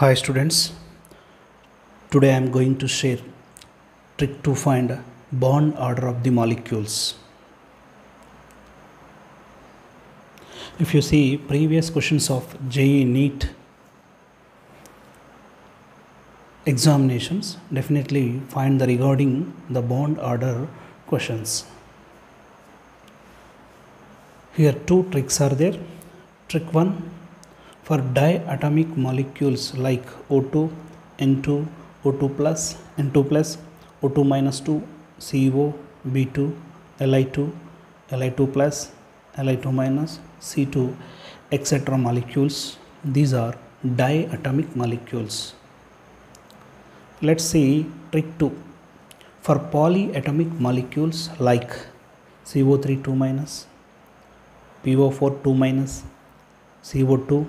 Hi students, today I am going to share trick to find bond order of the molecules. If you see previous questions of JEE NEET examinations, definitely find the regarding the bond order questions. Here two tricks are there. Trick 1, for diatomic molecules like O2, N2, O2 plus, N2 plus, O2 minus 2, CO, B2, Li2, Li2 plus, Li2 minus, C2, etc. molecules. These are diatomic molecules. Let's see trick 2. For polyatomic molecules like CO3 2 minus, PO4 2 minus, CO2,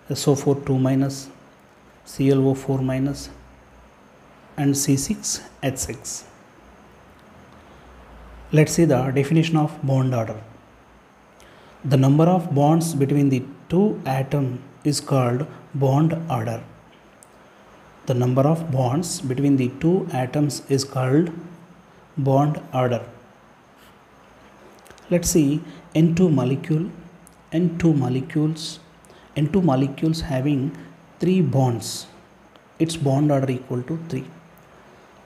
SO4 2 minus, ClO4 minus and C6H6. Let's see the definition of bond order. The number of bonds between the two atoms is called bond order. The number of bonds between the two atoms is called bond order. Let's see N2 molecule, N2 molecules having 3 bonds, its bond order equal to 3.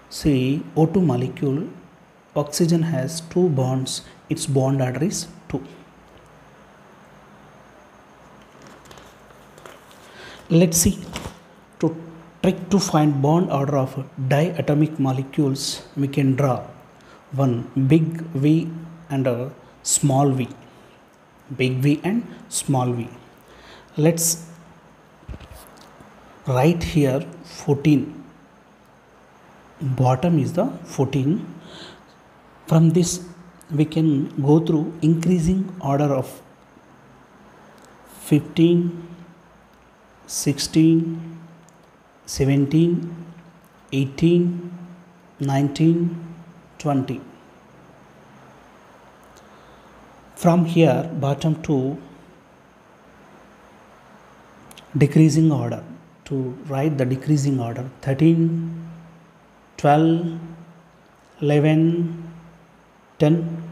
See O2 molecule, oxygen has 2 bonds, its bond order is 2. Let's see to trick to find bond order of diatomic molecules. We can draw one big V and a small v, big V and small v. Let's write here 14, bottom is the 14. From this we can go through increasing order of 15, 16, 17, 18, 19, 20. From here bottom to decreasing order, to write the decreasing order 13, 12, 11, 10,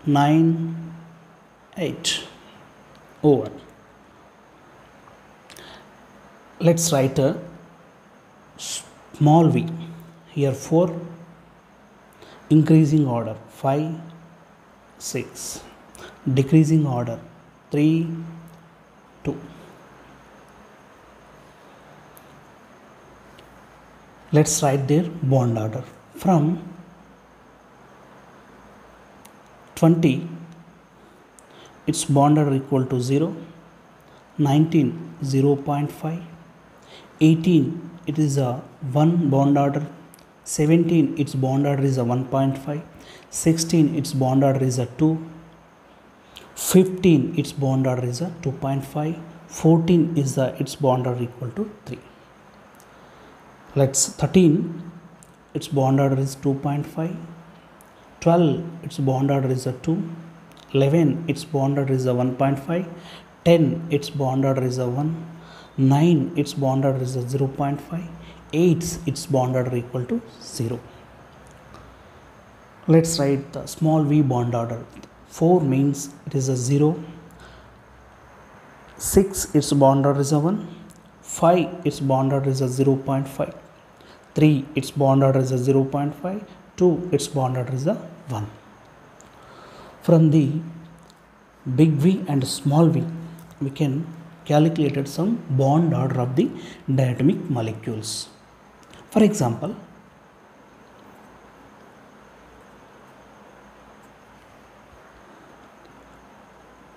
9, 8, over. Let's write a small v, here 4, increasing order 5, 6, decreasing order 3, 2. Let's write their bond order. From 20, its bond order equal to 0, 19 0.5, 18 it is a 1 bond order, 17 its bond order is a 1.5, 16 its bond order is a 2, 15 its bond order is a 2.5, 14 is the its bond order equal to 3. Let's 13 its bond order is 2.5, 12 its bond order is a 2, 11 its bond order is a 1.5, 10 its bond order is a 1, 9 its bond order is a 0.5, 8 its bond order equal to 0. Let's write the small v bond order. 4 means it is a 0, 6 its bond order is a 1, 5 its bond order is a 0.5, 3 its bond order is a 0.5, 2 its bond order is a 1. From the big V and small v we can calculate some bond order of the diatomic molecules. For example,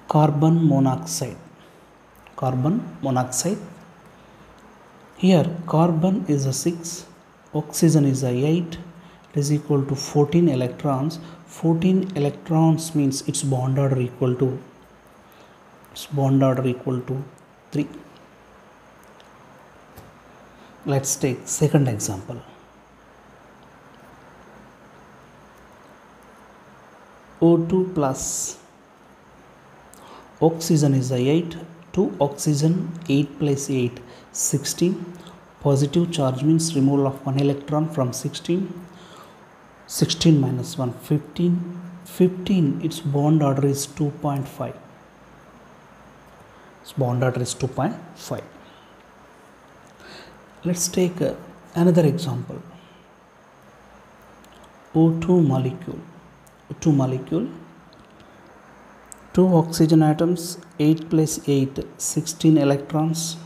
carbon monoxide, here carbon is a 6, oxygen is a 8, it is equal to 14 electrons. 14 electrons means its bond order equal to 3. Let's take second example. O2 plus, oxygen is a 8, 2 oxygen, 8 plus 8, 16. Positive charge means removal of 1 electron from 16. 16 minus 1, 15. 15, its bond order is 2.5. Its bond order is 2.5. Let's take another example. O2 molecule. O2 molecule. 2 oxygen atoms, 8 plus 8, 16 electrons.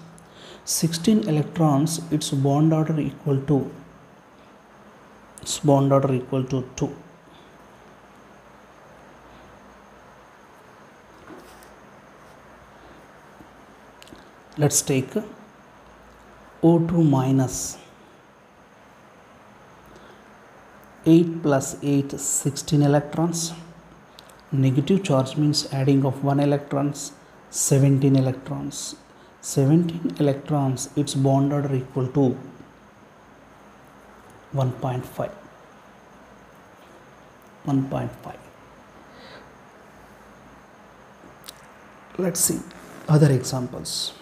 16 electrons, its bond order equal to 2. Let's take O2 minus 8 plus 8, 16 electrons. Negative charge means adding of 1 electrons, 17 electrons. 17 electrons, its bond order equal to 1.5. 1.5. Let's see other examples.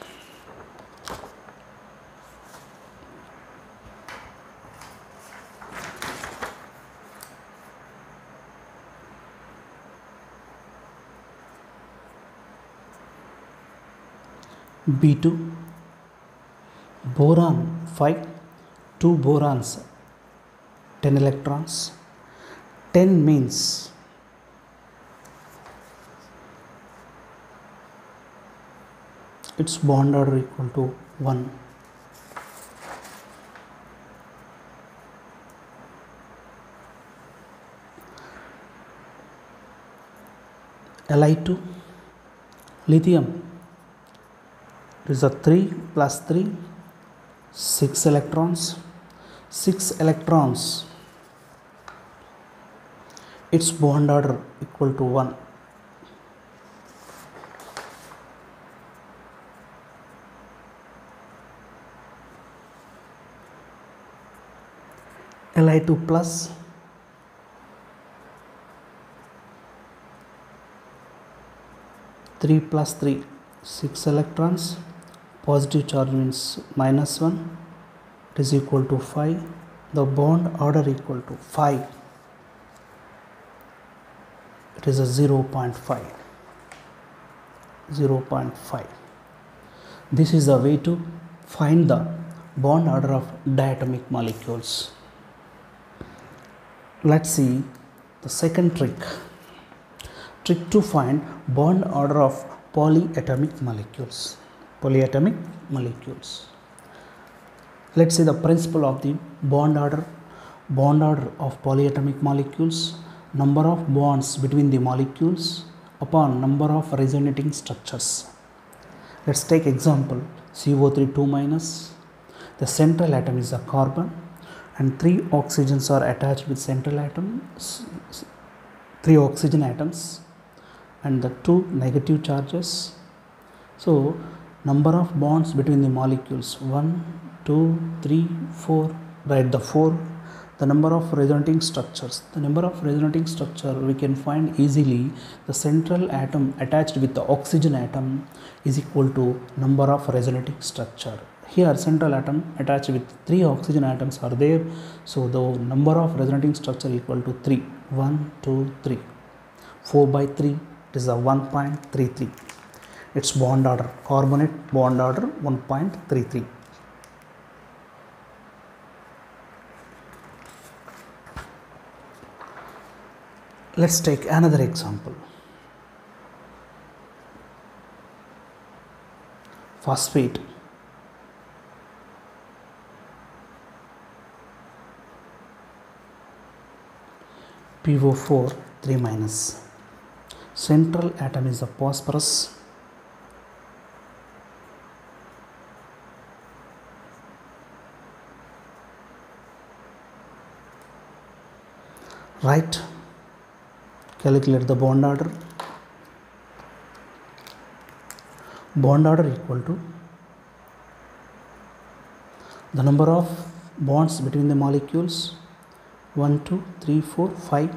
B2, boron 5, 2 borons, 10 electrons. 10 means its bond order equal to 1. Li2, lithium, it is a 3 plus 3, 6 electrons. 6 electrons, its bond order equal to 1. Li2 plus, three plus 3, 6 electrons. Positive charge means minus 1, it is equal to 5. The bond order equal to 5. It is a 0.5. 0.5. This is the way to find the bond order of diatomic molecules. Let's see the second trick. Trick to find bond order of polyatomic molecules. Polyatomic molecules. Let's see the principle of the bond order. Bond order of polyatomic molecules. Number of bonds between the molecules upon number of resonating structures. Let's take example CO3 2 minus. The central atom is a carbon and 3 oxygens are attached with central atom. 3 oxygen atoms and the 2 negative charges. So number of bonds between the molecules 1, 2, 3, 4. Write the 4. The number of resonating structures. The number of resonating structure we can find easily. The central atom attached with the oxygen atom is equal to number of resonating structure. Here central atom attached with 3 oxygen atoms are there. So the number of resonating structure equal to 3. 1, 2, 3. 4 by 3 it is a 1.33. Its bond order, carbonate bond order 1.33. Let's take another example. Phosphate. PO4 3 minus. Central atom is a phosphorus. Right. Calculate the bond order. Bond order equal to the number of bonds between the molecules 1, 2, 3, 4, 5.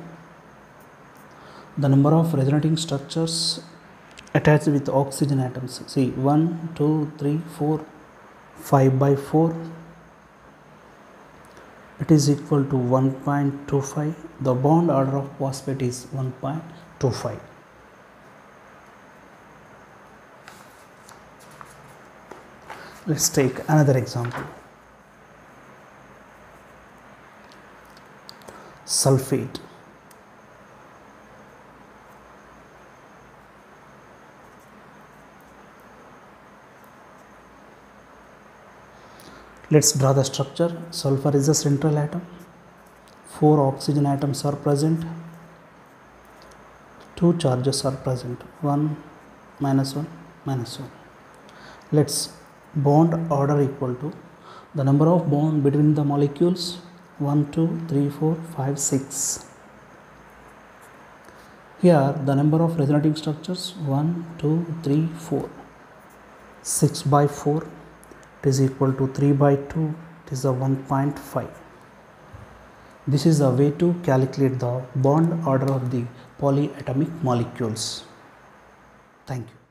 The number of resonating structures attached with oxygen atoms. See, 1, 2, 3, 4, 5 by 4. It is equal to 1.25. The bond order of phosphate is 1.25. Let's take another example. Sulfate. Let's draw the structure. Sulfur is a central atom. 4 oxygen atoms are present. 2 charges are present. 1, minus 1, minus 1. Let's bond order equal to the number of bond between the molecules. 1, 2, 3, 4, 5, 6. Here the number of resonating structures 1, 2, 3, 4. 6 by 4. It is equal to 3 by 2, it is a 1.5. This is a way to calculate the bond order of the polyatomic molecules. Thank you.